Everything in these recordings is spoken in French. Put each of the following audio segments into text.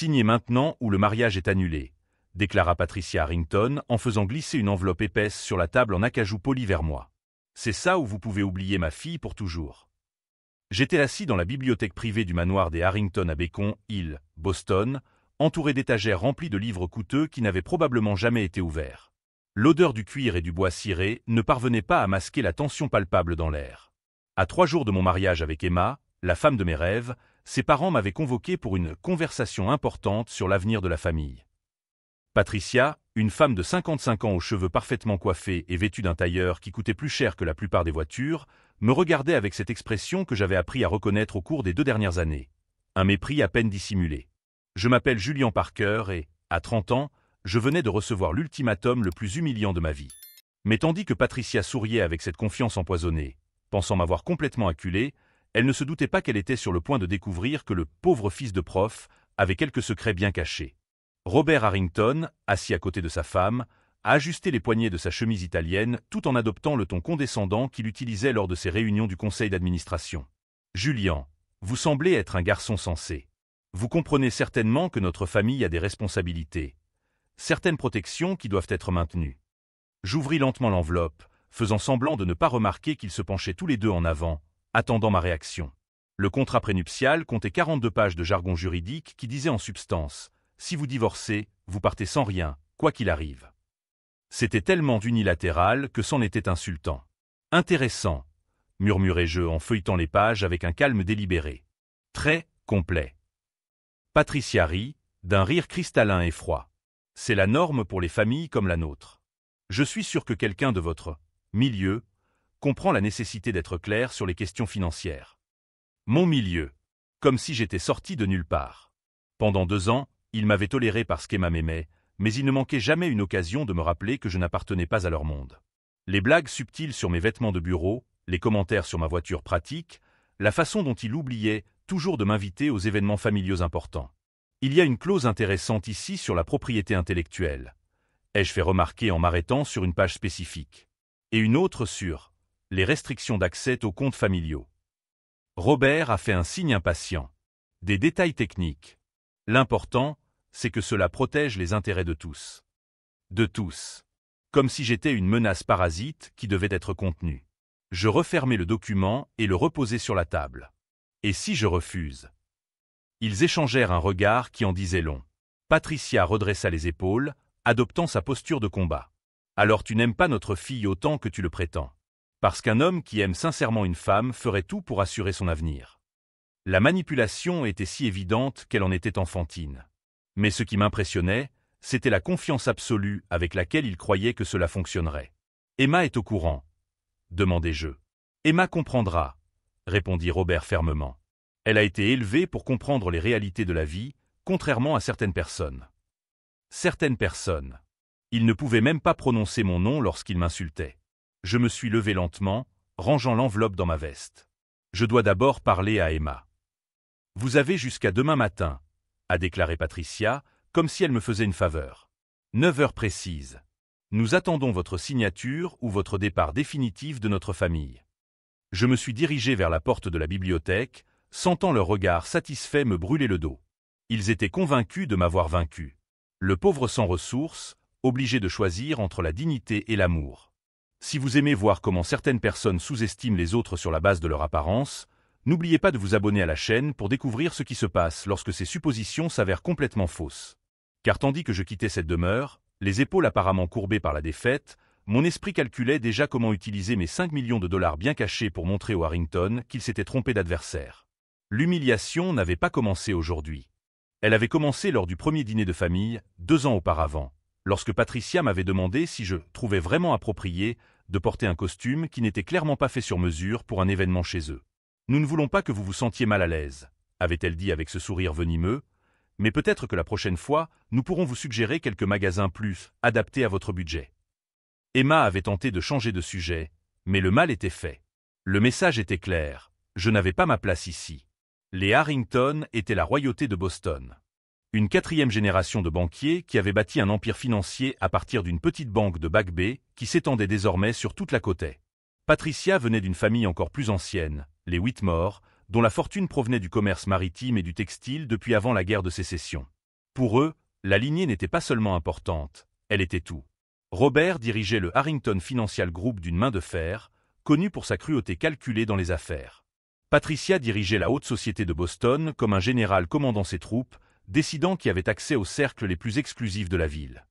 Signez maintenant ou le mariage est annulé, déclara Patricia Harrington en faisant glisser une enveloppe épaisse sur la table en acajou poli vers moi. C'est ça ou vous pouvez oublier ma fille pour toujours. J'étais assis dans la bibliothèque privée du manoir des Harrington à Beacon Hill, Boston, entouré d'étagères remplies de livres coûteux qui n'avaient probablement jamais été ouverts. L'odeur du cuir et du bois ciré ne parvenait pas à masquer la tension palpable dans l'air. À 3 jours de mon mariage avec Emma, la femme de mes rêves, ses parents m'avaient convoqué pour une conversation importante sur l'avenir de la famille. Patricia, une femme de 55 ans aux cheveux parfaitement coiffés et vêtue d'un tailleur qui coûtait plus cher que la plupart des voitures, me regardait avec cette expression que j'avais appris à reconnaître au cours des 2 dernières années. Un mépris à peine dissimulé. Je m'appelle Julian Parker et, à 30 ans, je venais de recevoir l'ultimatum le plus humiliant de ma vie. Mais tandis que Patricia souriait avec cette confiance empoisonnée, pensant m'avoir complètement acculé, elle ne se doutait pas qu'elle était sur le point de découvrir que le pauvre fils de prof avait quelques secrets bien cachés. Robert Harrington, assis à côté de sa femme, a ajusté les poignets de sa chemise italienne tout en adoptant le ton condescendant qu'il utilisait lors de ses réunions du conseil d'administration. « Julian, vous semblez être un garçon sensé. Vous comprenez certainement que notre famille a des responsabilités, certaines protections qui doivent être maintenues. » J'ouvris lentement l'enveloppe, faisant semblant de ne pas remarquer qu'ils se penchaient tous les deux en avant, attendant ma réaction. Le contrat prénuptial comptait 42 pages de jargon juridique qui disait en substance « Si vous divorcez, vous partez sans rien, quoi qu'il arrive. » C'était tellement unilatéral que c'en était insultant. « Intéressant », murmurai-je en feuilletant les pages avec un calme délibéré. « Très complet. » Patricia rit, d'un rire cristallin et froid. « C'est la norme pour les familles comme la nôtre. Je suis sûr que quelqu'un de votre milieu comprend la nécessité d'être clair sur les questions financières. » Mon milieu. Comme si j'étais sorti de nulle part. Pendant 2 ans, ils m'avaient toléré parce qu'Emma m'aimait, mais il ne manquait jamais une occasion de me rappeler que je n'appartenais pas à leur monde. Les blagues subtiles sur mes vêtements de bureau, les commentaires sur ma voiture pratique, la façon dont il oubliait toujours de m'inviter aux événements familiaux importants. Il y a une clause intéressante ici sur la propriété intellectuelle, ai-je fait remarquer en m'arrêtant sur une page spécifique, et une autre sur les restrictions d'accès aux comptes familiaux. Robert a fait un signe impatient. Des détails techniques. L'important, c'est que cela protège les intérêts de tous. De tous. Comme si j'étais une menace parasite qui devait être contenue. Je refermai le document et le reposai sur la table. Et si je refuse? Ils échangèrent un regard qui en disait long. Patricia redressa les épaules, adoptant sa posture de combat. Alors tu n'aimes pas notre fille autant que tu le prétends. Parce qu'un homme qui aime sincèrement une femme ferait tout pour assurer son avenir. La manipulation était si évidente qu'elle en était enfantine. Mais ce qui m'impressionnait, c'était la confiance absolue avec laquelle il croyait que cela fonctionnerait. « Emma est au courant ?» demandai-je. « Emma comprendra », répondit Robert fermement. « Elle a été élevée pour comprendre les réalités de la vie, contrairement à certaines personnes. » Certaines personnes. Il ne pouvait même pas prononcer mon nom lorsqu'il m'insultait. Je me suis levé lentement, rangeant l'enveloppe dans ma veste. « Je dois d'abord parler à Emma. »« Vous avez jusqu'à demain matin, » a déclaré Patricia, comme si elle me faisait une faveur. 9 heures précises. Nous attendons votre signature ou votre départ définitif de notre famille. Je me suis dirigé vers la porte de la bibliothèque, sentant leur regard satisfait me brûler le dos. Ils étaient convaincus de m'avoir vaincu. Le pauvre sans ressources, obligé de choisir entre la dignité et l'amour. Si vous aimez voir comment certaines personnes sous-estiment les autres sur la base de leur apparence, n'oubliez pas de vous abonner à la chaîne pour découvrir ce qui se passe lorsque ces suppositions s'avèrent complètement fausses. Car tandis que je quittais cette demeure, les épaules apparemment courbées par la défaite, mon esprit calculait déjà comment utiliser mes 5 millions de dollars bien cachés pour montrer aux Harrington qu'ils s'étaient trompés d'adversaire. L'humiliation n'avait pas commencé aujourd'hui. Elle avait commencé lors du premier dîner de famille, 2 ans auparavant, lorsque Patricia m'avait demandé si je trouvais vraiment approprié de porter un costume qui n'était clairement pas fait sur mesure pour un événement chez eux. « Nous ne voulons pas que vous vous sentiez mal à l'aise », avait-elle dit avec ce sourire venimeux, « mais peut-être que la prochaine fois, nous pourrons vous suggérer quelques magasins plus adaptés à votre budget. » Emma avait tenté de changer de sujet, mais le mal était fait. Le message était clair, je n'avais pas ma place ici. Les Harrington étaient la royauté de Boston. Une 4e génération de banquiers qui avait bâti un empire financier à partir d'une petite banque de Back Bay qui s'étendait désormais sur toute la côte est. Patricia venait d'une famille encore plus ancienne, les Whitmore, dont la fortune provenait du commerce maritime et du textile depuis avant la guerre de sécession. Pour eux, la lignée n'était pas seulement importante, elle était tout. Robert dirigeait le Harrington Financial Group d'une main de fer, connu pour sa cruauté calculée dans les affaires. Patricia dirigeait la haute société de Boston comme un général commandant ses troupes, décidant qui avait accès aux cercles les plus exclusifs de la ville.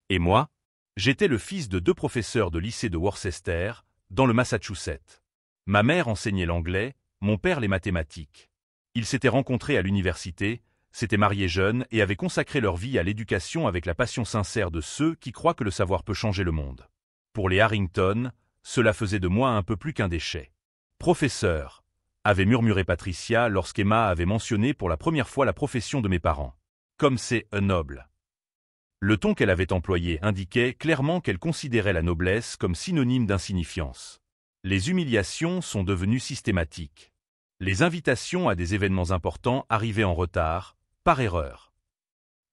Et moi? J'étais le fils de 2 professeurs de lycée de Worcester, dans le Massachusetts. Ma mère enseignait l'anglais, mon père les mathématiques. Ils s'étaient rencontrés à l'université, s'étaient mariés jeunes et avaient consacré leur vie à l'éducation avec la passion sincère de ceux qui croient que le savoir peut changer le monde. Pour les Harrington, cela faisait de moi un peu plus qu'un déchet. Professeur, avait murmuré Patricia lorsqu'Emma avait mentionné pour la première fois la profession de mes parents. Comme c'est noble. Le ton qu'elle avait employé indiquait clairement qu'elle considérait la noblesse comme synonyme d'insignifiance. Les humiliations sont devenues systématiques. Les invitations à des événements importants arrivaient en retard, par erreur.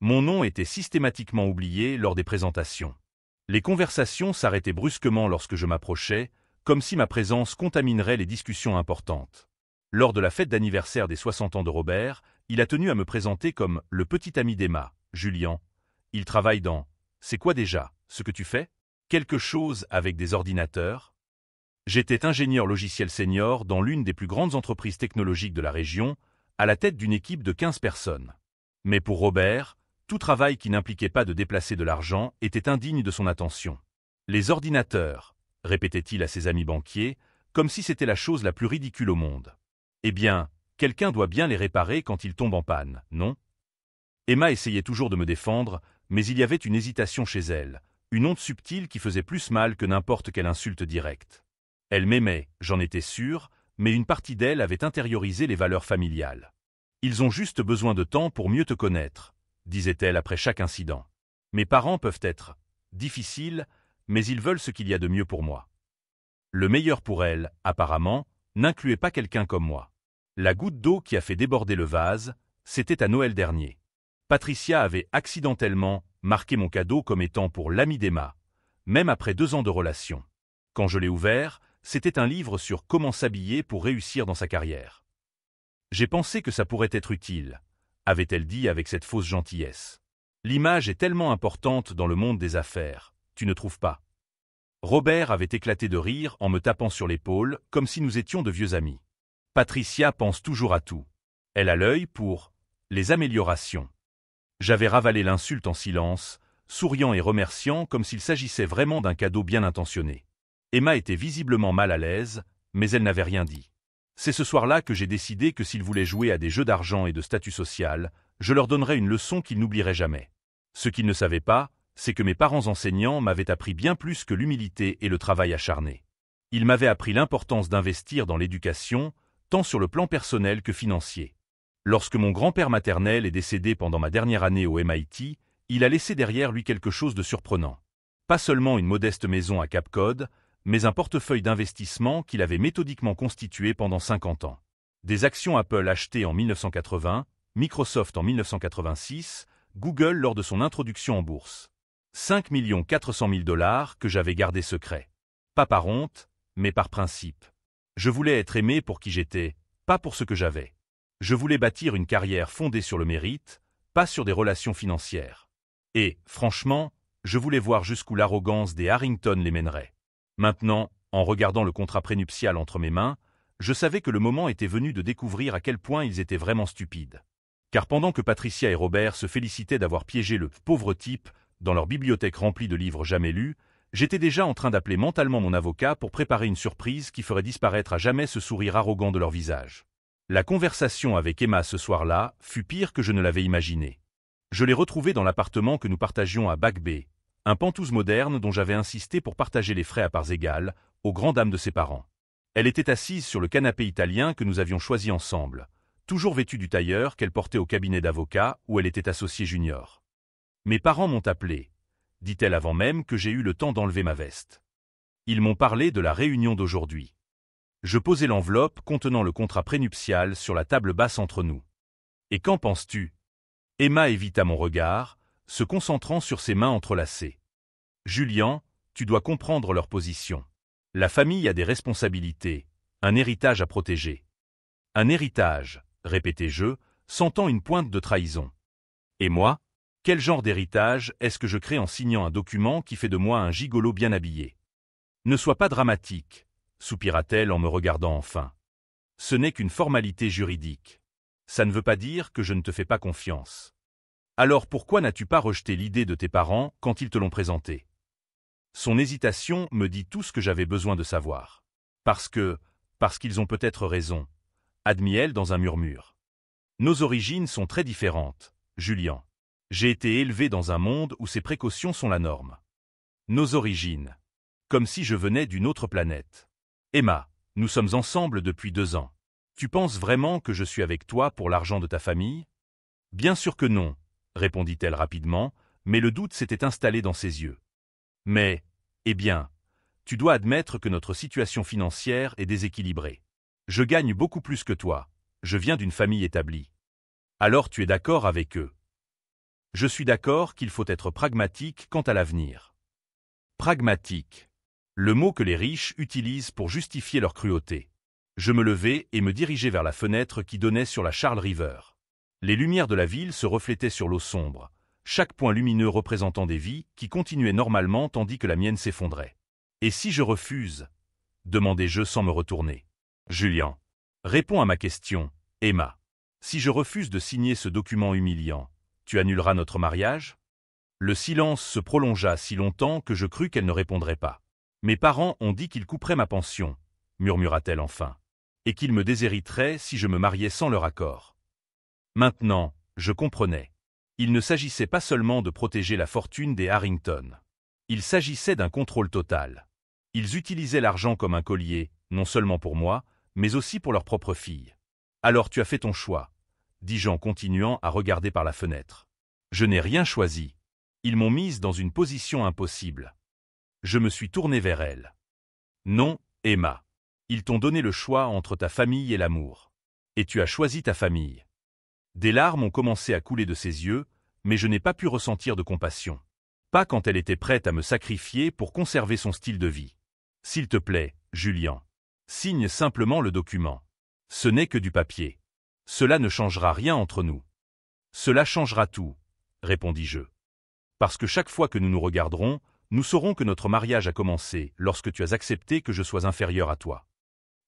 Mon nom était systématiquement oublié lors des présentations. Les conversations s'arrêtaient brusquement lorsque je m'approchais, comme si ma présence contaminerait les discussions importantes. Lors de la fête d'anniversaire des 60 ans de Robert, il a tenu à me présenter comme le petit ami d'Emma, Julian. Il travaille dans « C'est quoi déjà, ce que tu fais ? Quelque chose avec des ordinateurs ?» J'étais ingénieur logiciel senior dans l'une des plus grandes entreprises technologiques de la région, à la tête d'une équipe de 15 personnes. Mais pour Robert, tout travail qui n'impliquait pas de déplacer de l'argent était indigne de son attention. « Les ordinateurs », répétait-il à ses amis banquiers, comme si c'était la chose la plus ridicule au monde. Eh bien, quelqu'un doit bien les réparer quand ils tombent en panne, non ? Emma essayait toujours de me défendre, mais il y avait une hésitation chez elle, une honte subtile qui faisait plus mal que n'importe quelle insulte directe. Elle m'aimait, j'en étais sûr, mais une partie d'elle avait intériorisé les valeurs familiales. « Ils ont juste besoin de temps pour mieux te connaître », disait-elle après chaque incident. « Mes parents peuvent être difficiles, mais ils veulent ce qu'il y a de mieux pour moi. » Le meilleur pour elle, apparemment, n'incluait pas quelqu'un comme moi. La goutte d'eau qui a fait déborder le vase, c'était à Noël dernier. Patricia avait accidentellement marqué mon cadeau comme étant pour l'ami d'Emma, même après 2 ans de relation. Quand je l'ai ouvert, c'était un livre sur comment s'habiller pour réussir dans sa carrière. J'ai pensé que ça pourrait être utile, avait-elle dit avec cette fausse gentillesse. L'image est tellement importante dans le monde des affaires, tu ne trouves pas? Robert avait éclaté de rire en me tapant sur l'épaule, comme si nous étions de vieux amis. Patricia pense toujours à tout. Elle a l'œil pour les améliorations. J'avais ravalé l'insulte en silence, souriant et remerciant comme s'il s'agissait vraiment d'un cadeau bien intentionné. Emma était visiblement mal à l'aise, mais elle n'avait rien dit. C'est ce soir-là que j'ai décidé que s'ils voulaient jouer à des jeux d'argent et de statut social, je leur donnerais une leçon qu'ils n'oublieraient jamais. Ce qu'ils ne savaient pas, c'est que mes parents enseignants m'avaient appris bien plus que l'humilité et le travail acharné. Ils m'avaient appris l'importance d'investir dans l'éducation, tant sur le plan personnel que financier. Lorsque mon grand-père maternel est décédé pendant ma dernière année au MIT, il a laissé derrière lui quelque chose de surprenant. Pas seulement une modeste maison à Cape Cod, mais un portefeuille d'investissement qu'il avait méthodiquement constitué pendant 50 ans. Des actions Apple achetées en 1980, Microsoft en 1986, Google lors de son introduction en bourse. 5 400 000 $ que j'avais gardé secret. Pas par honte, mais par principe. Je voulais être aimé pour qui j'étais, pas pour ce que j'avais. Je voulais bâtir une carrière fondée sur le mérite, pas sur des relations financières. Et, franchement, je voulais voir jusqu'où l'arrogance des Harrington les mènerait. Maintenant, en regardant le contrat prénuptial entre mes mains, je savais que le moment était venu de découvrir à quel point ils étaient vraiment stupides. Car pendant que Patricia et Robert se félicitaient d'avoir piégé le pauvre type dans leur bibliothèque remplie de livres jamais lus, j'étais déjà en train d'appeler mentalement mon avocat pour préparer une surprise qui ferait disparaître à jamais ce sourire arrogant de leur visage. La conversation avec Emma ce soir-là fut pire que je ne l'avais imaginé. Je l'ai retrouvée dans l'appartement que nous partagions à Back Bay, un penthouse moderne dont j'avais insisté pour partager les frais à parts égales, aux grandes dames de ses parents. Elle était assise sur le canapé italien que nous avions choisi ensemble, toujours vêtue du tailleur qu'elle portait au cabinet d'avocat où elle était associée junior. « Mes parents m'ont appelé », dit-elle avant même que j'aie eu le temps d'enlever ma veste. Ils m'ont parlé de la réunion d'aujourd'hui. Je posai l'enveloppe contenant le contrat prénuptial sur la table basse entre nous. « Et qu'en penses-tu » Emma évita mon regard, se concentrant sur ses mains entrelacées. « Julian, tu dois comprendre leur position. La famille a des responsabilités, un héritage à protéger. »« Un héritage », répétai-je, sentant une pointe de trahison. « Et moi ? Quel genre d'héritage est-ce que je crée en signant un document qui fait de moi un gigolo bien habillé? Ne sois pas dramatique, soupira-t-elle en me regardant enfin. Ce n'est qu'une formalité juridique. Ça ne veut pas dire que je ne te fais pas confiance. Alors pourquoi n'as-tu pas rejeté l'idée de tes parents quand ils te l'ont présentée? Son hésitation me dit tout ce que j'avais besoin de savoir. Parce qu'ils ont peut-être raison, admit-elle dans un murmure. Nos origines sont très différentes, Julian. J'ai été élevé dans un monde où ces précautions sont la norme. Nos origines. Comme si je venais d'une autre planète. Emma, nous sommes ensemble depuis 2 ans. Tu penses vraiment que je suis avec toi pour l'argent de ta famille? Bien sûr que non, répondit-elle rapidement, mais le doute s'était installé dans ses yeux. Mais, eh bien, tu dois admettre que notre situation financière est déséquilibrée. Je gagne beaucoup plus que toi, je viens d'une famille établie. Alors tu es d'accord avec eux? Je suis d'accord qu'il faut être pragmatique quant à l'avenir. Pragmatique. Le mot que les riches utilisent pour justifier leur cruauté. Je me levai et me dirigeai vers la fenêtre qui donnait sur la Charles River. Les lumières de la ville se reflétaient sur l'eau sombre, chaque point lumineux représentant des vies qui continuaient normalement tandis que la mienne s'effondrait. Et si je refuse? Demandai-je sans me retourner. Julian. Réponds à ma question, Emma. Si je refuse de signer ce document humiliant, tu annuleras notre mariage? Le silence se prolongea si longtemps que je crus qu'elle ne répondrait pas. Mes parents ont dit qu'ils couperaient ma pension, murmura-t-elle enfin, et qu'ils me déshériteraient si je me mariais sans leur accord. Maintenant, je comprenais. Il ne s'agissait pas seulement de protéger la fortune des Harrington. Il s'agissait d'un contrôle total. Ils utilisaient l'argent comme un collier, non seulement pour moi, mais aussi pour leur propre fille. Alors tu as fait ton choix, dis-je en continuant à regarder par la fenêtre. Je n'ai rien choisi. Ils m'ont mise dans une position impossible. Je me suis tourné vers elle. Non, Emma. Ils t'ont donné le choix entre ta famille et l'amour. Et tu as choisi ta famille. Des larmes ont commencé à couler de ses yeux, mais je n'ai pas pu ressentir de compassion. Pas quand elle était prête à me sacrifier pour conserver son style de vie. S'il te plaît, Julian. Signe simplement le document. Ce n'est que du papier. Cela ne changera rien entre nous. Cela changera tout, répondis-je. Parce que chaque fois que nous nous regarderons, nous saurons que notre mariage a commencé lorsque tu as accepté que je sois inférieur à toi.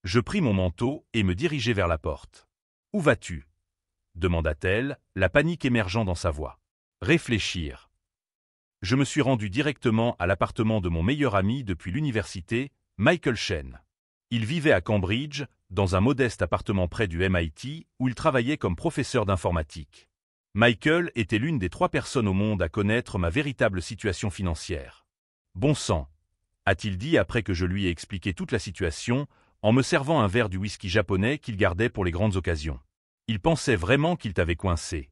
Je pris mon manteau et me dirigeai vers la porte. Où vas-tu? Demanda-t-elle, la panique émergeant dans sa voix. Réfléchir. Je me suis rendu directement à l'appartement de mon meilleur ami depuis l'université, Michael Shen. Il vivait à Cambridge, dans un modeste appartement près du MIT, où il travaillait comme professeur d'informatique. Michael était l'une des 3 personnes au monde à connaître ma véritable situation financière. Bon sang, a-t-il dit après que je lui ai expliqué toute la situation, en me servant un verre du whisky japonais qu'il gardait pour les grandes occasions. Il pensait vraiment qu'il t'avait coincé.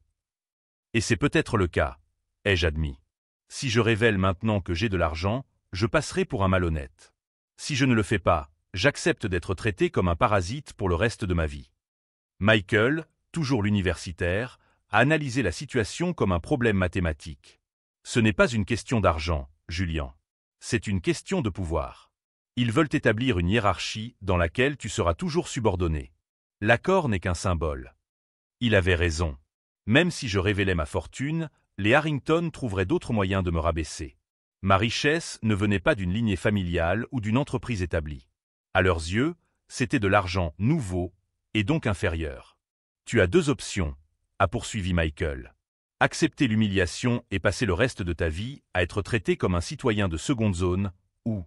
Et c'est peut-être le cas, ai-je admis. Si je révèle maintenant que j'ai de l'argent, je passerai pour un malhonnête. Si je ne le fais pas, j'accepte d'être traité comme un parasite pour le reste de ma vie. Michael, toujours l'universitaire, a analysé la situation comme un problème mathématique. Ce n'est pas une question d'argent, Julian. C'est une question de pouvoir. Ils veulent établir une hiérarchie dans laquelle tu seras toujours subordonné. L'accord n'est qu'un symbole. Il avait raison. Même si je révélais ma fortune, les Harrington trouveraient d'autres moyens de me rabaisser. Ma richesse ne venait pas d'une lignée familiale ou d'une entreprise établie. À leurs yeux, c'était de l'argent nouveau et donc inférieur. Tu as 2 options, a poursuivi Michael. Accepter l'humiliation et passer le reste de ta vie à être traité comme un citoyen de seconde zone, ou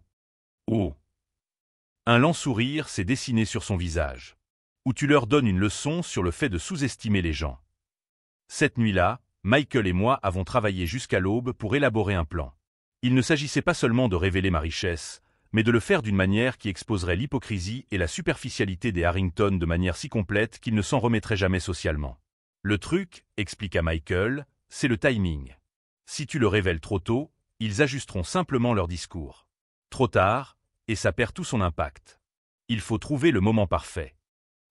un lent sourire s'est dessiné sur son visage. Ou tu leur donnes une leçon sur le fait de sous-estimer les gens. Cette nuit-là, Michael et moi avons travaillé jusqu'à l'aube pour élaborer un plan. Il ne s'agissait pas seulement de révéler ma richesse, mais de le faire d'une manière qui exposerait l'hypocrisie et la superficialité des Harrington de manière si complète qu'ils ne s'en remettraient jamais socialement. Le truc, expliqua Michael, c'est le timing. Si tu le révèles trop tôt, ils ajusteront simplement leur discours. Trop tard, et ça perd tout son impact. Il faut trouver le moment parfait.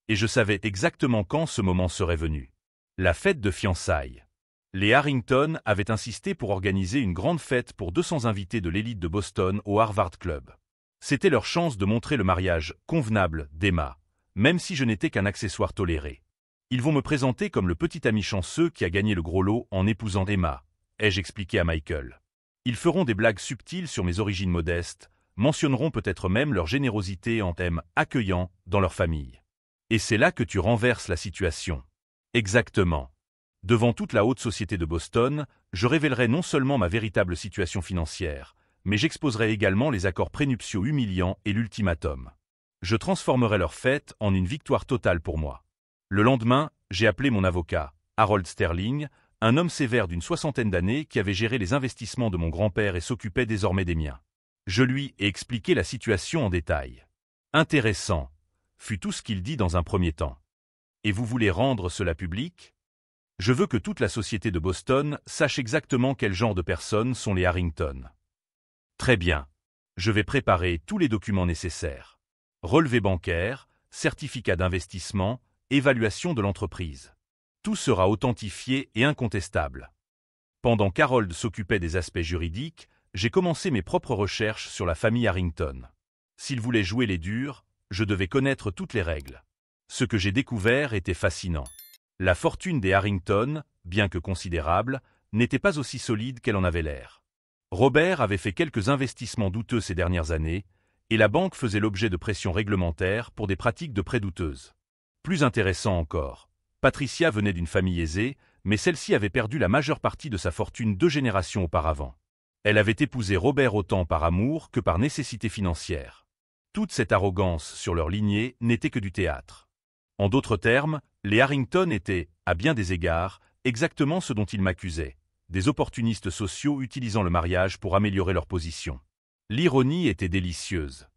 Et je savais exactement quand ce moment serait venu. La fête de fiançailles. Les Harrington avaient insisté pour organiser une grande fête pour 200 invités de l'élite de Boston au Harvard Club. C'était leur chance de montrer le mariage convenable d'Emma, même si je n'étais qu'un accessoire toléré. Ils vont me présenter comme le petit ami chanceux qui a gagné le gros lot en épousant Emma, ai-je expliqué à Michael. Ils feront des blagues subtiles sur mes origines modestes, mentionneront peut-être même leur générosité en thème accueillant dans leur famille. Et c'est là que tu renverses la situation. Exactement. Devant toute la haute société de Boston, je révélerai non seulement ma véritable situation financière, mais j'exposerai également les accords prénuptiaux humiliants et l'ultimatum. Je transformerai leur fête en une victoire totale pour moi. Le lendemain, j'ai appelé mon avocat, Harold Sterling, un homme sévère d'une 60aine d'années qui avait géré les investissements de mon grand-père et s'occupait désormais des miens. Je lui ai expliqué la situation en détail. Intéressant, fut tout ce qu'il dit dans un premier temps. Et vous voulez rendre cela public ? Je veux que toute la société de Boston sache exactement quel genre de personnes sont les Harrington. Très bien. Je vais préparer tous les documents nécessaires. Relevé bancaire, certificat d'investissement, évaluation de l'entreprise. Tout sera authentifié et incontestable. Pendant qu'Harold s'occupait des aspects juridiques, j'ai commencé mes propres recherches sur la famille Harrington. S'il voulait jouer les durs, je devais connaître toutes les règles. Ce que j'ai découvert était fascinant. La fortune des Harrington, bien que considérable, n'était pas aussi solide qu'elle en avait l'air. Robert avait fait quelques investissements douteux ces dernières années, et la banque faisait l'objet de pressions réglementaires pour des pratiques de prêt douteuses. Plus intéressant encore, Patricia venait d'une famille aisée, mais celle-ci avait perdu la majeure partie de sa fortune 2 générations auparavant. Elle avait épousé Robert autant par amour que par nécessité financière. Toute cette arrogance sur leur lignée n'était que du théâtre. En d'autres termes, les Harrington étaient, à bien des égards, exactement ce dont ils m'accusaient, des opportunistes sociaux utilisant le mariage pour améliorer leur position. L'ironie était délicieuse.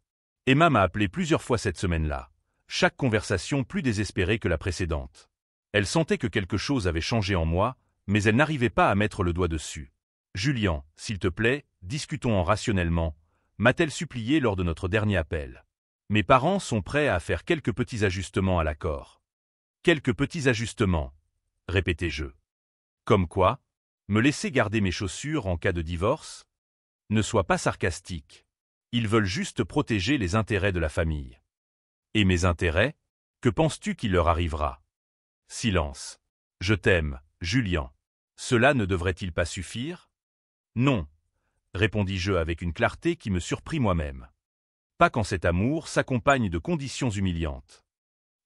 Emma m'a appelé plusieurs fois cette semaine-là, chaque conversation plus désespérée que la précédente. Elle sentait que quelque chose avait changé en moi, mais elle n'arrivait pas à mettre le doigt dessus. « Julian, s'il te plaît, discutons-en rationnellement », m'a-t-elle supplié lors de notre dernier appel. Mes parents sont prêts à faire quelques petits ajustements à l'accord. Quelques petits ajustements, répétai-je. Comme quoi ? Me laisser garder mes chaussures en cas de divorce ? Ne sois pas sarcastique. Ils veulent juste protéger les intérêts de la famille. Et mes intérêts ? Que penses-tu qu'il leur arrivera ? Silence. Je t'aime, Julian. Cela ne devrait-il pas suffire ? Non, répondis-je avec une clarté qui me surprit moi-même. Pas quand cet amour s'accompagne de conditions humiliantes.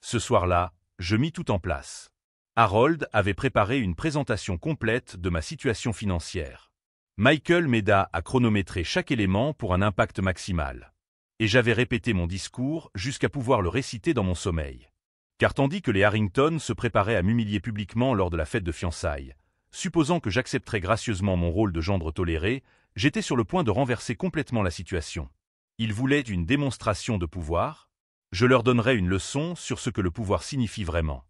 Ce soir-là, je mis tout en place. Harold avait préparé une présentation complète de ma situation financière. Michael m'aida à chronométrer chaque élément pour un impact maximal. Et j'avais répété mon discours jusqu'à pouvoir le réciter dans mon sommeil. Car tandis que les Harrington se préparaient à m'humilier publiquement lors de la fête de fiançailles, supposant que j'accepterais gracieusement mon rôle de gendre toléré, j'étais sur le point de renverser complètement la situation. Ils voulaient une démonstration de pouvoir ? Je leur donnerais une leçon sur ce que le pouvoir signifie vraiment.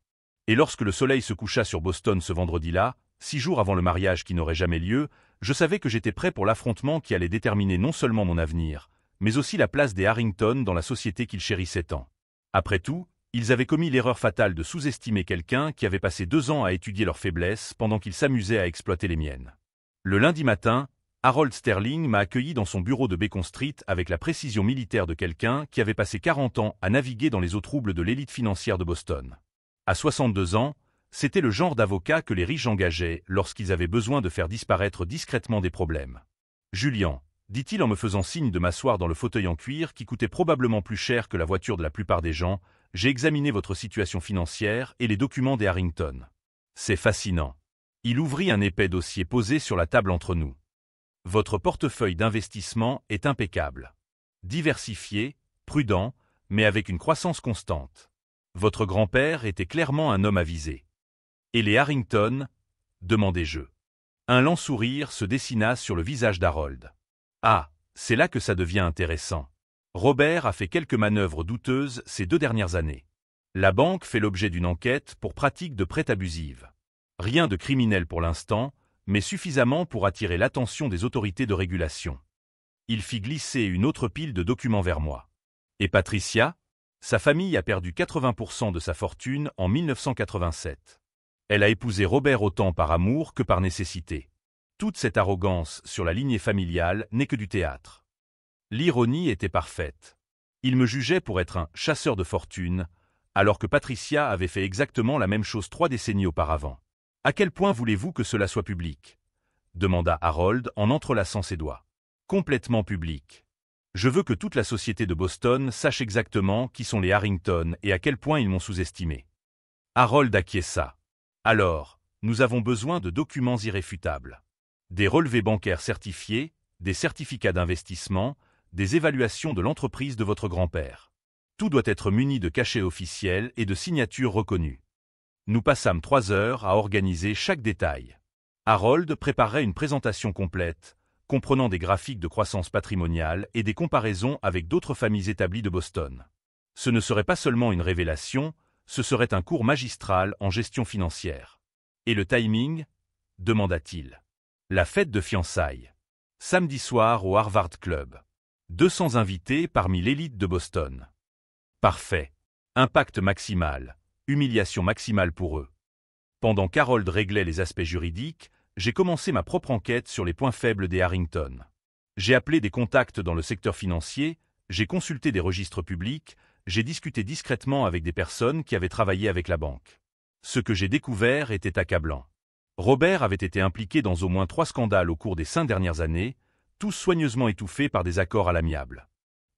Et lorsque le soleil se coucha sur Boston ce vendredi-là, 6 jours avant le mariage qui n'aurait jamais lieu, je savais que j'étais prêt pour l'affrontement qui allait déterminer non seulement mon avenir, mais aussi la place des Harrington dans la société qu'ils chérissaient tant. Après tout, ils avaient commis l'erreur fatale de sous-estimer quelqu'un qui avait passé 2 ans à étudier leurs faiblesses pendant qu'ils s'amusaient à exploiter les miennes. Le lundi matin, Harold Sterling m'a accueilli dans son bureau de Beacon Street avec la précision militaire de quelqu'un qui avait passé 40 ans à naviguer dans les eaux troubles de l'élite financière de Boston. À 62 ans, c'était le genre d'avocat que les riches engageaient lorsqu'ils avaient besoin de faire disparaître discrètement des problèmes. « Julian », dit-il en me faisant signe de m'asseoir dans le fauteuil en cuir qui coûtait probablement plus cher que la voiture de la plupart des gens, j'ai examiné votre situation financière et les documents des Harrington. C'est fascinant. Il ouvrit un épais dossier posé sur la table entre nous. Votre portefeuille d'investissement est impeccable. Diversifié, prudent, mais avec une croissance constante. Votre grand-père était clairement un homme avisé. Et les Harrington ? Demandai-je. Un lent sourire se dessina sur le visage d'Harold. Ah, c'est là que ça devient intéressant. Robert a fait quelques manœuvres douteuses ces 2 dernières années. La banque fait l'objet d'une enquête pour pratique de prêt abusive. Rien de criminel pour l'instant, mais suffisamment pour attirer l'attention des autorités de régulation. Il fit glisser une autre pile de documents vers moi. Et Patricia ? Sa famille a perdu 80% de sa fortune en 1987. Elle a épousé Robert autant par amour que par nécessité. Toute cette arrogance sur la lignée familiale n'est que du théâtre. L'ironie était parfaite. Il me jugeait pour être un chasseur de fortune, alors que Patricia avait fait exactement la même chose 3 décennies auparavant. À quel point voulez-vous que cela soit public ? demanda Harold en entrelaçant ses doigts. Complètement public. Je veux que toute la société de Boston sache exactement qui sont les Harrington et à quel point ils m'ont sous-estimé. Harold acquiesça. Alors, nous avons besoin de documents irréfutables. Des relevés bancaires certifiés, des certificats d'investissement, des évaluations de l'entreprise de votre grand-père. Tout doit être muni de cachets officiels et de signatures reconnues. Nous passâmes 3 heures à organiser chaque détail. Harold préparait une présentation complète, comprenant des graphiques de croissance patrimoniale et des comparaisons avec d'autres familles établies de Boston. Ce ne serait pas seulement une révélation, ce serait un cours magistral en gestion financière. Et le timing ? Demanda-t-il. La fête de fiançailles. Samedi soir au Harvard Club. 200 invités parmi l'élite de Boston. Parfait. Impact maximal. Humiliation maximale pour eux. Pendant qu'Harold réglait les aspects juridiques, j'ai commencé ma propre enquête sur les points faibles des Harrington. J'ai appelé des contacts dans le secteur financier, j'ai consulté des registres publics, j'ai discuté discrètement avec des personnes qui avaient travaillé avec la banque. Ce que j'ai découvert était accablant. Robert avait été impliqué dans au moins 3 scandales au cours des 5 dernières années, tous soigneusement étouffés par des accords à l'amiable.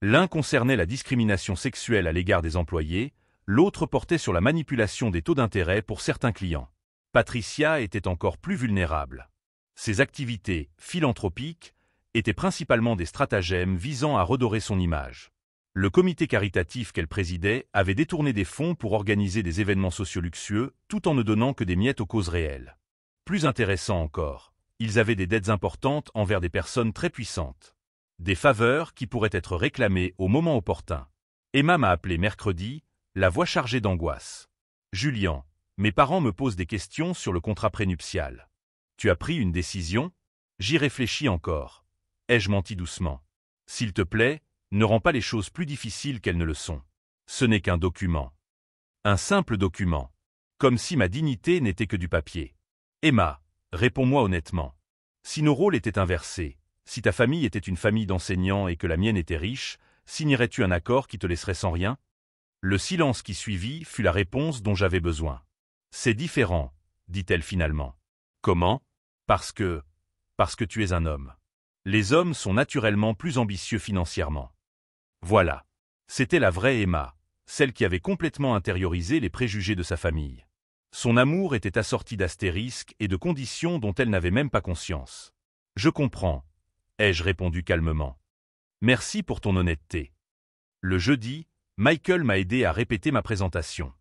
L'un concernait la discrimination sexuelle à l'égard des employés, l'autre portait sur la manipulation des taux d'intérêt pour certains clients. Patricia était encore plus vulnérable. Ses activités philanthropiques étaient principalement des stratagèmes visant à redorer son image. Le comité caritatif qu'elle présidait avait détourné des fonds pour organiser des événements sociaux luxueux, tout en ne donnant que des miettes aux causes réelles. Plus intéressant encore, ils avaient des dettes importantes envers des personnes très puissantes. Des faveurs qui pourraient être réclamées au moment opportun. Emma m'a appelé mercredi, la voix chargée d'angoisse. « Julian, mes parents me posent des questions sur le contrat prénuptial. Tu as pris une décision ? J'y réfléchis encore. » Ai-je menti doucement ? S'il te plaît, ne rends pas les choses plus difficiles qu'elles ne le sont. Ce n'est qu'un document. Un simple document. Comme si ma dignité n'était que du papier. Emma, réponds-moi honnêtement. Si nos rôles étaient inversés, si ta famille était une famille d'enseignants et que la mienne était riche, signerais-tu un accord qui te laisserait sans rien ? Le silence qui suivit fut la réponse dont j'avais besoin. C'est différent, dit-elle finalement. Comment ? Parce que tu es un homme. Les hommes sont naturellement plus ambitieux financièrement. Voilà. C'était la vraie Emma, celle qui avait complètement intériorisé les préjugés de sa famille. Son amour était assorti d'astérisques et de conditions dont elle n'avait même pas conscience. Je comprends, ai-je répondu calmement. Merci pour ton honnêteté. Le jeudi, Michael m'a aidé à répéter ma présentation.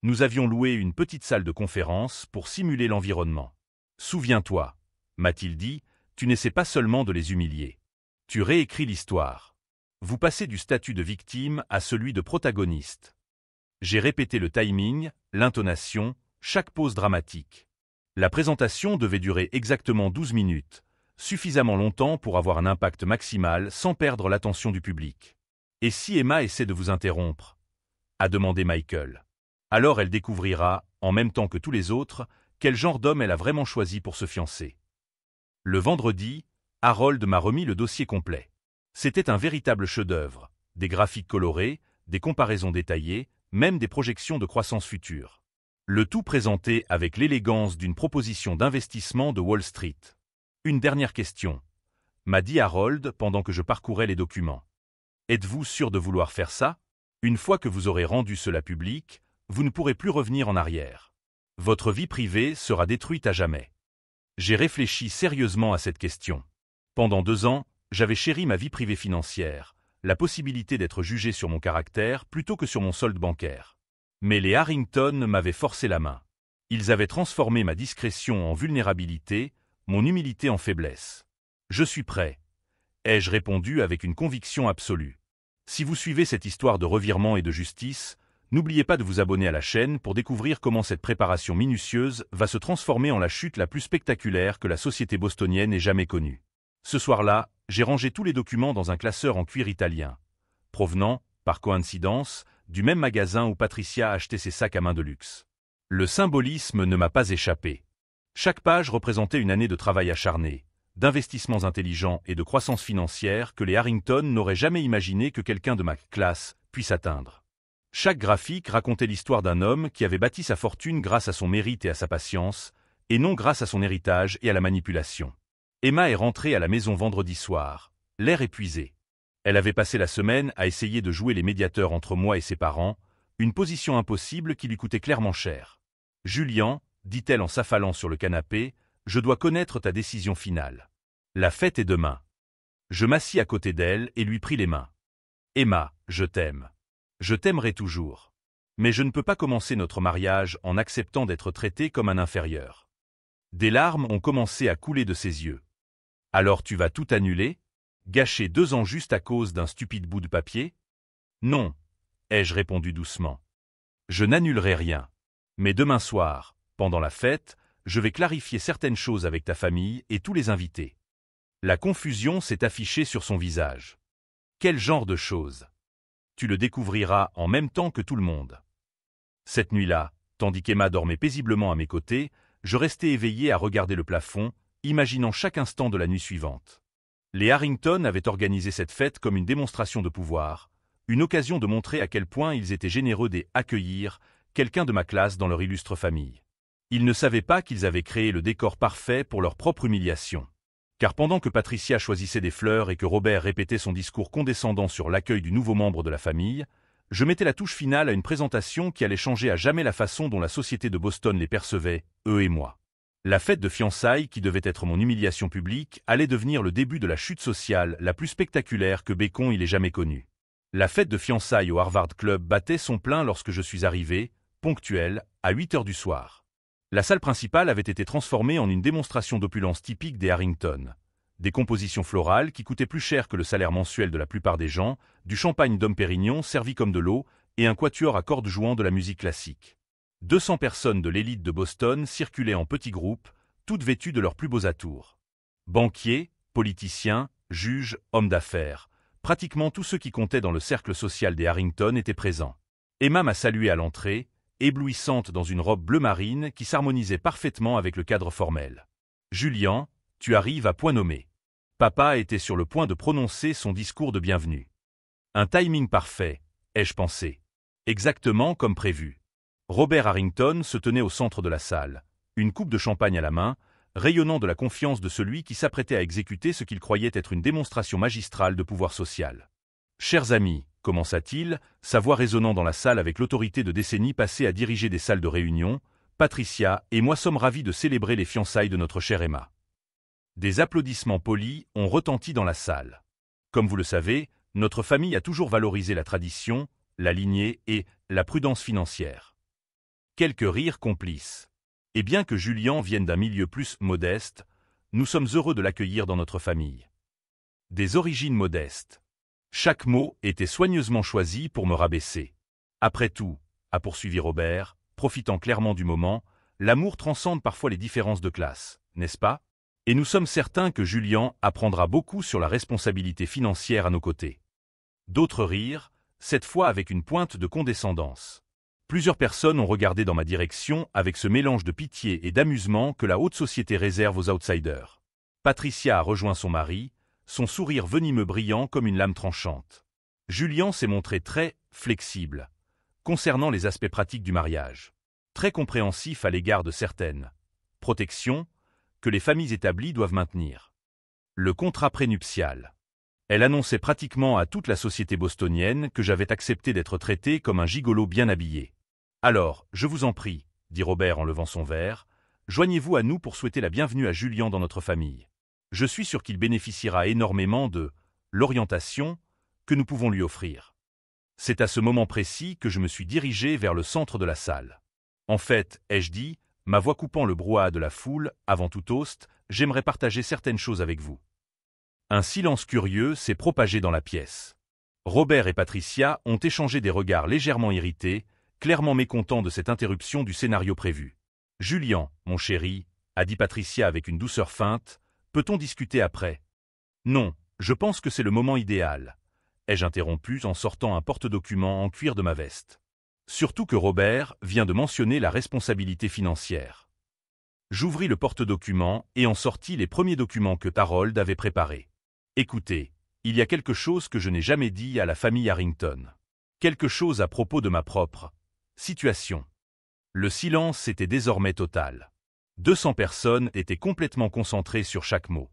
Nous avions loué une petite salle de conférence pour simuler l'environnement. Souviens-toi, m'a-t-il dit, tu n'essaies pas seulement de les humilier. Tu réécris l'histoire. Vous passez du statut de victime à celui de protagoniste. J'ai répété le timing, l'intonation, chaque pause dramatique. La présentation devait durer exactement 12 minutes, suffisamment longtemps pour avoir un impact maximal sans perdre l'attention du public. Et si Emma essaie de vous interrompre ? A demandé Michael. Alors elle découvrira, en même temps que tous les autres, quel genre d'homme elle a vraiment choisi pour se fiancer. Le vendredi, Harold m'a remis le dossier complet. C'était un véritable chef-d'œuvre, des graphiques colorés, des comparaisons détaillées, même des projections de croissance future. Le tout présenté avec l'élégance d'une proposition d'investissement de Wall Street. Une dernière question, m'a dit Harold pendant que je parcourais les documents. Êtes-vous sûr de vouloir faire ça ? Une fois que vous aurez rendu cela public, vous ne pourrez plus revenir en arrière. Votre vie privée sera détruite à jamais. J'ai réfléchi sérieusement à cette question. Pendant 2 ans, j'avais chéri ma vie privée financière, la possibilité d'être jugé sur mon caractère plutôt que sur mon solde bancaire. Mais les Harrington m'avaient forcé la main. Ils avaient transformé ma discrétion en vulnérabilité, mon humilité en faiblesse. Je suis prêt, ai-je répondu avec une conviction absolue. Si vous suivez cette histoire de revirement et de justice, n'oubliez pas de vous abonner à la chaîne pour découvrir comment cette préparation minutieuse va se transformer en la chute la plus spectaculaire que la société bostonienne ait jamais connue. Ce soir-là, j'ai rangé tous les documents dans un classeur en cuir italien, provenant, par coïncidence, du même magasin où Patricia achetait ses sacs à main de luxe. Le symbolisme ne m'a pas échappé. Chaque page représentait une année de travail acharné, d'investissements intelligents et de croissance financière que les Harrington n'auraient jamais imaginé que quelqu'un de ma classe puisse atteindre. Chaque graphique racontait l'histoire d'un homme qui avait bâti sa fortune grâce à son mérite et à sa patience, et non grâce à son héritage et à la manipulation. Emma est rentrée à la maison vendredi soir, l'air épuisé. Elle avait passé la semaine à essayer de jouer les médiateurs entre moi et ses parents, une position impossible qui lui coûtait clairement cher. « Julian, dit-elle en s'affalant sur le canapé, je dois connaître ta décision finale. La fête est demain. » Je m'assis à côté d'elle et lui pris les mains. « Emma, je t'aime. Je t'aimerai toujours. Mais je ne peux pas commencer notre mariage en acceptant d'être traité comme un inférieur. » Des larmes ont commencé à couler de ses yeux. « Alors tu vas tout annuler ? Gâcher 2 ans juste à cause d'un stupide bout de papier ? » « Non, ai-je répondu doucement. Je n'annulerai rien. Mais demain soir, pendant la fête, je vais clarifier certaines choses avec ta famille et tous les invités. La confusion s'est affichée sur son visage. Quel genre de choses ? Tu le découvriras en même temps que tout le monde. Cette nuit-là, tandis qu'Emma dormait paisiblement à mes côtés, je restais éveillé à regarder le plafond, imaginant chaque instant de la nuit suivante. Les Harrington avaient organisé cette fête comme une démonstration de pouvoir, une occasion de montrer à quel point ils étaient généreux d'accueillir quelqu'un de ma classe dans leur illustre famille. Ils ne savaient pas qu'ils avaient créé le décor parfait pour leur propre humiliation. Car pendant que Patricia choisissait des fleurs et que Robert répétait son discours condescendant sur l'accueil du nouveau membre de la famille, je mettais la touche finale à une présentation qui allait changer à jamais la façon dont la société de Boston les percevait, eux et moi. La fête de fiançailles, qui devait être mon humiliation publique, allait devenir le début de la chute sociale la plus spectaculaire que Bacon ait jamais connue. La fête de fiançailles au Harvard Club battait son plein lorsque je suis arrivé, ponctuel, à 8 heures du soir. La salle principale avait été transformée en une démonstration d'opulence typique des Harrington. Des compositions florales qui coûtaient plus cher que le salaire mensuel de la plupart des gens, du champagne Dom Pérignon servi comme de l'eau, et un quatuor à cordes jouant de la musique classique. 200 personnes de l'élite de Boston circulaient en petits groupes, toutes vêtues de leurs plus beaux atours. Banquiers, politiciens, juges, hommes d'affaires, pratiquement tous ceux qui comptaient dans le cercle social des Harrington étaient présents. Emma m'a salué à l'entrée, éblouissante dans une robe bleu marine qui s'harmonisait parfaitement avec le cadre formel. « Julian, tu arrives à point nommé. » Papa était sur le point de prononcer son discours de bienvenue. Un timing parfait, ai-je pensé. Exactement comme prévu. Robert Harrington se tenait au centre de la salle, une coupe de champagne à la main, rayonnant de la confiance de celui qui s'apprêtait à exécuter ce qu'il croyait être une démonstration magistrale de pouvoir social. « Chers amis, commença-t-il, sa voix résonnant dans la salle avec l'autorité de décennies passées à diriger des salles de réunion, Patricia et moi sommes ravis de célébrer les fiançailles de notre chère Emma. » Des applaudissements polis ont retenti dans la salle. Comme vous le savez, notre famille a toujours valorisé la tradition, la lignée et la prudence financière. Quelques rires complices. Et bien que Julian vienne d'un milieu plus modeste, nous sommes heureux de l'accueillir dans notre famille. Des origines modestes. Chaque mot était soigneusement choisi pour me rabaisser. Après tout, a poursuivi Robert, profitant clairement du moment, l'amour transcende parfois les différences de classe, n'est-ce pas ? Et nous sommes certains que Julian apprendra beaucoup sur la responsabilité financière à nos côtés. D'autres rires, cette fois avec une pointe de condescendance. Plusieurs personnes ont regardé dans ma direction avec ce mélange de pitié et d'amusement que la haute société réserve aux outsiders. Patricia a rejoint son mari, son sourire venimeux brillant comme une lame tranchante. Julian s'est montré très flexible concernant les aspects pratiques du mariage, très compréhensif à l'égard de certaines protections que les familles établies doivent maintenir. Le contrat prénuptial. Elle annonçait pratiquement à toute la société bostonienne que j'avais accepté d'être traité comme un gigolo bien habillé. « Alors, je vous en prie, » dit Robert en levant son verre, « joignez-vous à nous pour souhaiter la bienvenue à Julian dans notre famille. Je suis sûr qu'il bénéficiera énormément de l'orientation que nous pouvons lui offrir. » C'est à ce moment précis que je me suis dirigé vers le centre de la salle. « En fait, ai-je dit, ma voix coupant le brouhaha de la foule, avant tout toast, j'aimerais partager certaines choses avec vous. » Un silence curieux s'est propagé dans la pièce. Robert et Patricia ont échangé des regards légèrement irrités, clairement mécontents de cette interruption du scénario prévu. « Julian, mon chéri, » a dit Patricia avec une douceur feinte, « peut-on discuter après ?»« Non, je pense que c'est le moment idéal. » ai-je interrompu en sortant un porte-document en cuir de ma veste. Surtout que Robert vient de mentionner la responsabilité financière. J'ouvris le porte-document et en sortis les premiers documents que Harold avait préparés. Écoutez, il y a quelque chose que je n'ai jamais dit à la famille Harrington. Quelque chose à propos de ma propre situation. Le silence était désormais total. 200 personnes étaient complètement concentrées sur chaque mot.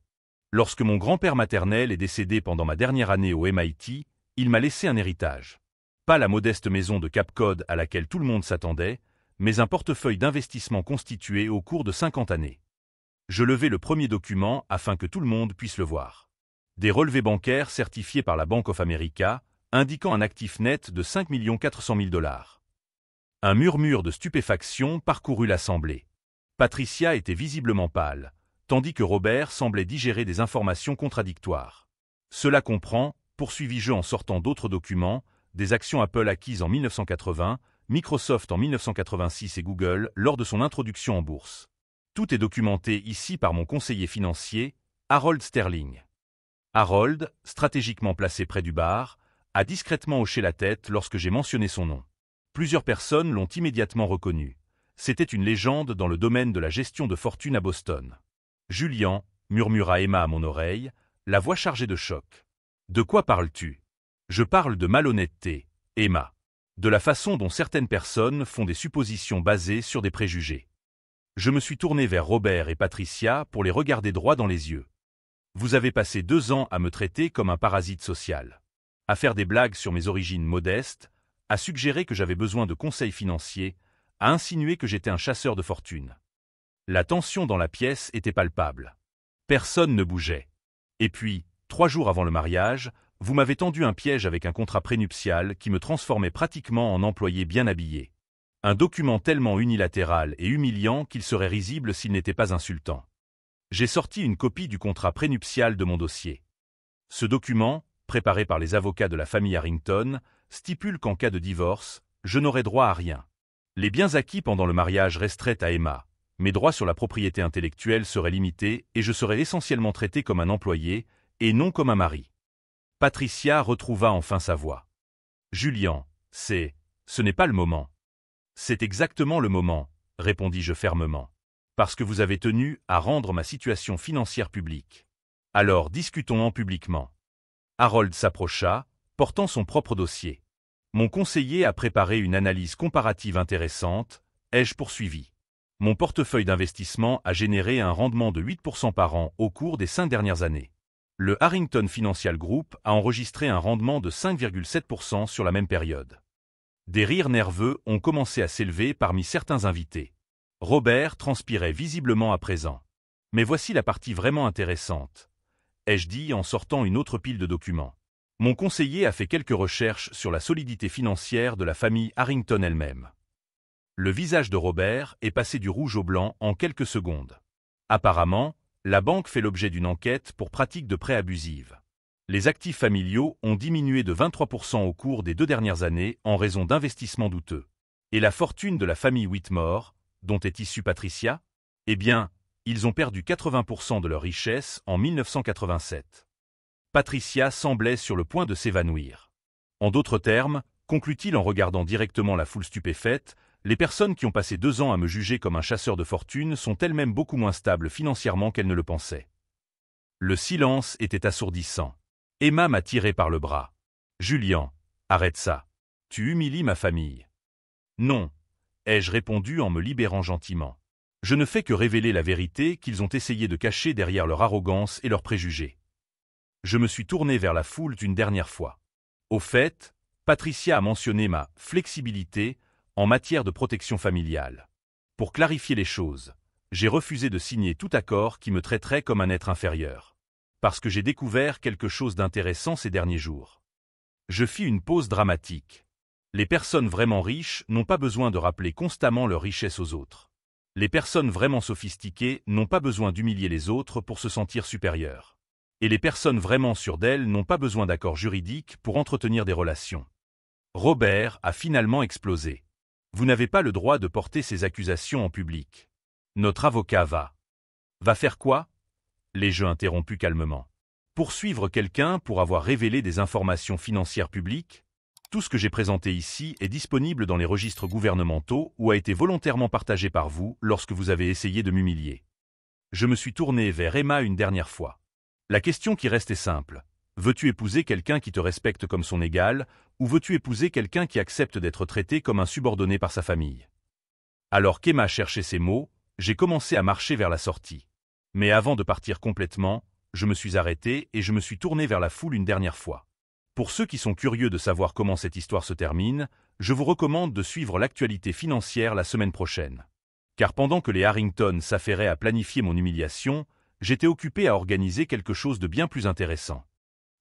Lorsque mon grand-père maternel est décédé pendant ma dernière année au MIT, il m'a laissé un héritage. Pas la modeste maison de Cape Cod à laquelle tout le monde s'attendait, mais un portefeuille d'investissement constitué au cours de 50 années. Je levai le premier document afin que tout le monde puisse le voir. Des relevés bancaires certifiés par la Bank of America, indiquant un actif net de 5 400 000 $. Un murmure de stupéfaction parcourut l'assemblée. Patricia était visiblement pâle, tandis que Robert semblait digérer des informations contradictoires. Cela comprend, poursuivis-je en sortant d'autres documents, des actions Apple acquises en 1980, Microsoft en 1986 et Google lors de son introduction en bourse. Tout est documenté ici par mon conseiller financier, Harold Sterling. Harold, stratégiquement placé près du bar, a discrètement hoché la tête lorsque j'ai mentionné son nom. Plusieurs personnes l'ont immédiatement reconnu. C'était une légende dans le domaine de la gestion de fortune à Boston. Julian, murmura Emma à mon oreille, la voix chargée de choc. De quoi parles-tu? Je parle de malhonnêteté, Emma. De la façon dont certaines personnes font des suppositions basées sur des préjugés. Je me suis tourné vers Robert et Patricia pour les regarder droit dans les yeux. Vous avez passé 2 ans à me traiter comme un parasite social, à faire des blagues sur mes origines modestes, à suggérer que j'avais besoin de conseils financiers, à insinuer que j'étais un chasseur de fortune. La tension dans la pièce était palpable. Personne ne bougeait. Et puis, 3 jours avant le mariage, vous m'avez tendu un piège avec un contrat prénuptial qui me transformait pratiquement en employé bien habillé. Un document tellement unilatéral et humiliant qu'il serait risible s'il n'était pas insultant. J'ai sorti une copie du contrat prénuptial de mon dossier. Ce document, préparé par les avocats de la famille Harrington, stipule qu'en cas de divorce, je n'aurai droit à rien. Les biens acquis pendant le mariage resteraient à Emma. Mes droits sur la propriété intellectuelle seraient limités et je serais essentiellement traité comme un employé et non comme un mari. Patricia retrouva enfin sa voix. Julian, ce n'est pas le moment. C'est exactement le moment, répondis-je fermement. Parce que vous avez tenu à rendre ma situation financière publique. Alors discutons-en publiquement. Harold s'approcha, portant son propre dossier. Mon conseiller a préparé une analyse comparative intéressante, ai-je poursuivi. Mon portefeuille d'investissement a généré un rendement de 8% par an au cours des 5 dernières années. Le Harrington Financial Group a enregistré un rendement de 5,7% sur la même période. Des rires nerveux ont commencé à s'élever parmi certains invités. Robert transpirait visiblement à présent. Mais voici la partie vraiment intéressante, ai-je dit en sortant une autre pile de documents. Mon conseiller a fait quelques recherches sur la solidité financière de la famille Harrington elle-même. Le visage de Robert est passé du rouge au blanc en quelques secondes. Apparemment, la banque fait l'objet d'une enquête pour pratique de prêts abusives. Les actifs familiaux ont diminué de 23% au cours des 2 dernières années en raison d'investissements douteux. Et la fortune de la famille Whitmore, dont est issue Patricia? Eh bien, ils ont perdu 80% de leur richesse en 1987. Patricia semblait sur le point de s'évanouir. En d'autres termes, conclut-il en regardant directement la foule stupéfaite, les personnes qui ont passé 2 ans à me juger comme un chasseur de fortune sont elles-mêmes beaucoup moins stables financièrement qu'elles ne le pensaient. Le silence était assourdissant. Emma m'a tiré par le bras. « Julian, arrête ça. Tu humilies ma famille. »« Non, » ai-je répondu en me libérant gentiment. « Je ne fais que révéler la vérité qu'ils ont essayé de cacher derrière leur arrogance et leurs préjugés. » Je me suis tourné vers la foule une dernière fois. Au fait, Patricia a mentionné ma « flexibilité » en matière de protection familiale. Pour clarifier les choses, j'ai refusé de signer tout accord qui me traiterait comme un être inférieur. Parce que j'ai découvert quelque chose d'intéressant ces derniers jours. Je fis une pause dramatique. Les personnes vraiment riches n'ont pas besoin de rappeler constamment leur richesse aux autres. Les personnes vraiment sophistiquées n'ont pas besoin d'humilier les autres pour se sentir supérieures. Et les personnes vraiment sûres d'elles n'ont pas besoin d'accords juridiques pour entretenir des relations. Robert a finalement explosé. Vous n'avez pas le droit de porter ces accusations en public. Notre avocat va faire quoi? L'ai-je interrompu calmement. Poursuivre quelqu'un pour avoir révélé des informations financières publiques? Tout ce que j'ai présenté ici est disponible dans les registres gouvernementaux ou a été volontairement partagé par vous lorsque vous avez essayé de m'humilier. Je me suis tourné vers Emma une dernière fois. La question qui reste est simple. Veux-tu épouser quelqu'un qui te respecte comme son égal, ou veux-tu épouser quelqu'un qui accepte d'être traité comme un subordonné par sa famille? Alors qu'Emma cherchait ses mots, j'ai commencé à marcher vers la sortie. Mais avant de partir complètement, je me suis arrêté et je me suis tourné vers la foule une dernière fois. Pour ceux qui sont curieux de savoir comment cette histoire se termine, je vous recommande de suivre l'actualité financière la semaine prochaine. Car pendant que les Harrington s'affairaient à planifier mon humiliation, j'étais occupé à organiser quelque chose de bien plus intéressant.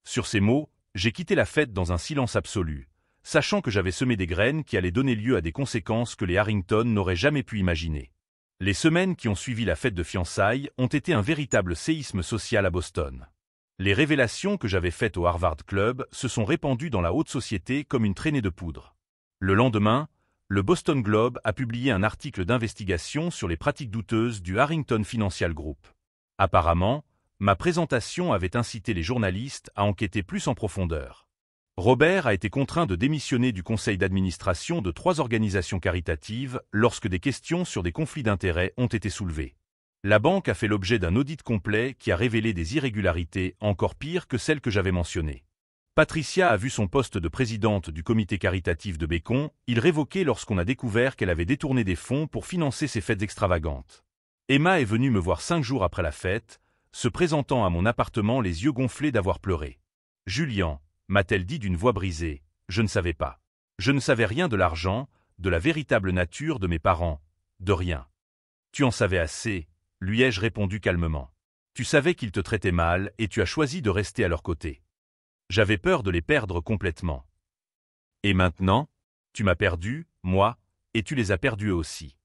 Sur ces mots, j'ai quitté la fête dans un silence absolu, sachant que j'avais semé des graines qui allaient donner lieu à des conséquences que les Harrington n'auraient jamais pu imaginer. Les semaines qui ont suivi la fête de fiançailles ont été un véritable séisme social à Boston. Les révélations que j'avais faites au Harvard Club se sont répandues dans la haute société comme une traînée de poudre. Le lendemain, le Boston Globe a publié un article d'investigation sur les pratiques douteuses du Harrington Financial Group. Apparemment, ma présentation avait incité les journalistes à enquêter plus en profondeur. Robert a été contraint de démissionner du conseil d'administration de 3 organisations caritatives lorsque des questions sur des conflits d'intérêts ont été soulevées. La banque a fait l'objet d'un audit complet qui a révélé des irrégularités encore pires que celles que j'avais mentionnées. Patricia a vu son poste de présidente du comité caritatif de Bacon, révoqué lorsqu'on a découvert qu'elle avait détourné des fonds pour financer ses fêtes extravagantes. Emma est venue me voir 5 jours après la fête, se présentant à mon appartement les yeux gonflés d'avoir pleuré. « Julian », m'a-t-elle dit d'une voix brisée, je ne savais pas. Je ne savais rien de l'argent, de la véritable nature de mes parents, de rien. Tu en savais assez, lui ai-je répondu calmement. Tu savais qu'ils te traitaient mal et tu as choisi de rester à leur côté. J'avais peur de les perdre complètement. Et maintenant, tu m'as perdu, moi, et tu les as perdus eux aussi.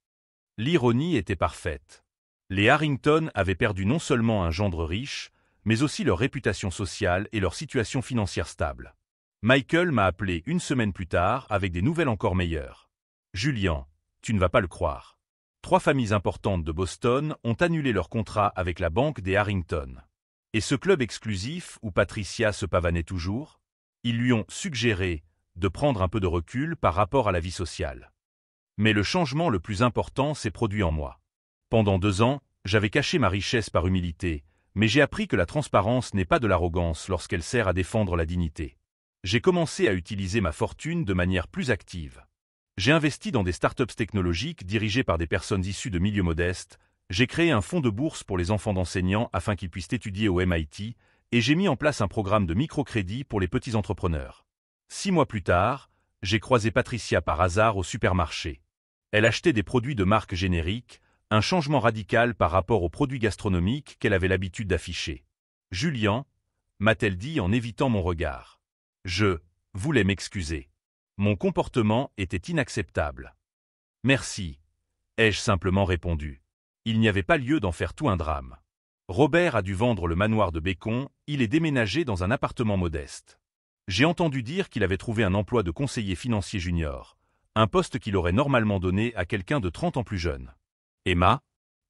L'ironie était parfaite. Les Harrington avaient perdu non seulement un gendre riche, mais aussi leur réputation sociale et leur situation financière stable. Michael m'a appelé une semaine plus tard avec des nouvelles encore meilleures. « Julian, tu ne vas pas le croire. 3 familles importantes de Boston ont annulé leur contrat avec la banque des Harrington. Et ce club exclusif où Patricia se pavanait toujours, ils lui ont suggéré de prendre un peu de recul par rapport à la vie sociale. Mais le changement le plus important s'est produit en moi. Pendant 2 ans, j'avais caché ma richesse par humilité, mais j'ai appris que la transparence n'est pas de l'arrogance lorsqu'elle sert à défendre la dignité. J'ai commencé à utiliser ma fortune de manière plus active. J'ai investi dans des startups technologiques dirigées par des personnes issues de milieux modestes, j'ai créé un fonds de bourse pour les enfants d'enseignants afin qu'ils puissent étudier au MIT, et j'ai mis en place un programme de microcrédit pour les petits entrepreneurs. 6 mois plus tard, j'ai croisé Patricia par hasard au supermarché. Elle achetait des produits de marque générique, un changement radical par rapport aux produits gastronomiques qu'elle avait l'habitude d'afficher. « Julian », m'a-t-elle dit en évitant mon regard. Je voulais m'excuser. Mon comportement était inacceptable. « Merci », ai-je simplement répondu. Il n'y avait pas lieu d'en faire tout un drame. Robert a dû vendre le manoir de Bacon, il est déménagé dans un appartement modeste. J'ai entendu dire qu'il avait trouvé un emploi de conseiller financier junior, un poste qu'il aurait normalement donné à quelqu'un de 30 ans plus jeune. Emma,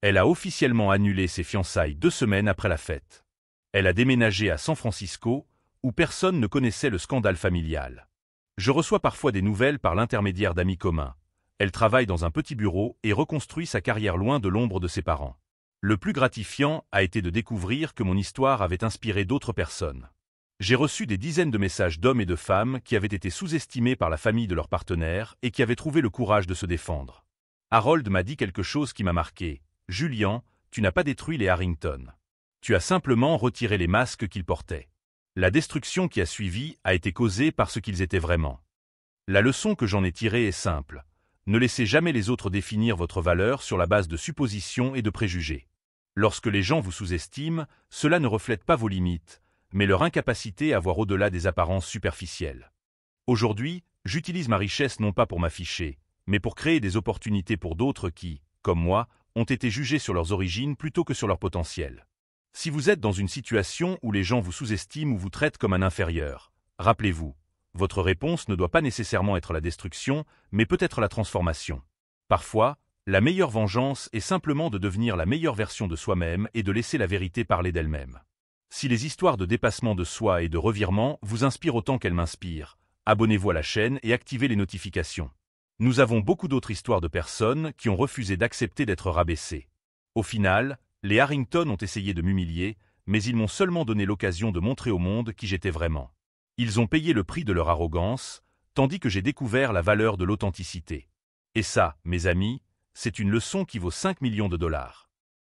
elle a officiellement annulé ses fiançailles 2 semaines après la fête. Elle a déménagé à San Francisco, où personne ne connaissait le scandale familial. Je reçois parfois des nouvelles par l'intermédiaire d'amis communs. Elle travaille dans un petit bureau et reconstruit sa carrière loin de l'ombre de ses parents. Le plus gratifiant a été de découvrir que mon histoire avait inspiré d'autres personnes. J'ai reçu des dizaines de messages d'hommes et de femmes qui avaient été sous-estimés par la famille de leur partenaire et qui avaient trouvé le courage de se défendre. Harold m'a dit quelque chose qui m'a marqué. « Julian, tu n'as pas détruit les Harrington. Tu as simplement retiré les masques qu'ils portaient. La destruction qui a suivi a été causée par ce qu'ils étaient vraiment. La leçon que j'en ai tirée est simple. Ne laissez jamais les autres définir votre valeur sur la base de suppositions et de préjugés. Lorsque les gens vous sous-estiment, cela ne reflète pas vos limites, mais leur incapacité à voir au-delà des apparences superficielles. Aujourd'hui, j'utilise ma richesse non pas pour m'afficher, mais pour créer des opportunités pour d'autres qui, comme moi, ont été jugés sur leurs origines plutôt que sur leur potentiel. Si vous êtes dans une situation où les gens vous sous-estiment ou vous traitent comme un inférieur, rappelez-vous, votre réponse ne doit pas nécessairement être la destruction, mais peut-être la transformation. Parfois, la meilleure vengeance est simplement de devenir la meilleure version de soi-même et de laisser la vérité parler d'elle-même. Si les histoires de dépassement de soi et de revirement vous inspirent autant qu'elles m'inspirent, abonnez-vous à la chaîne et activez les notifications. Nous avons beaucoup d'autres histoires de personnes qui ont refusé d'accepter d'être rabaissées. Au final, les Harrington ont essayé de m'humilier, mais ils m'ont seulement donné l'occasion de montrer au monde qui j'étais vraiment. Ils ont payé le prix de leur arrogance, tandis que j'ai découvert la valeur de l'authenticité. Et ça, mes amis, c'est une leçon qui vaut 5 millions de dollars.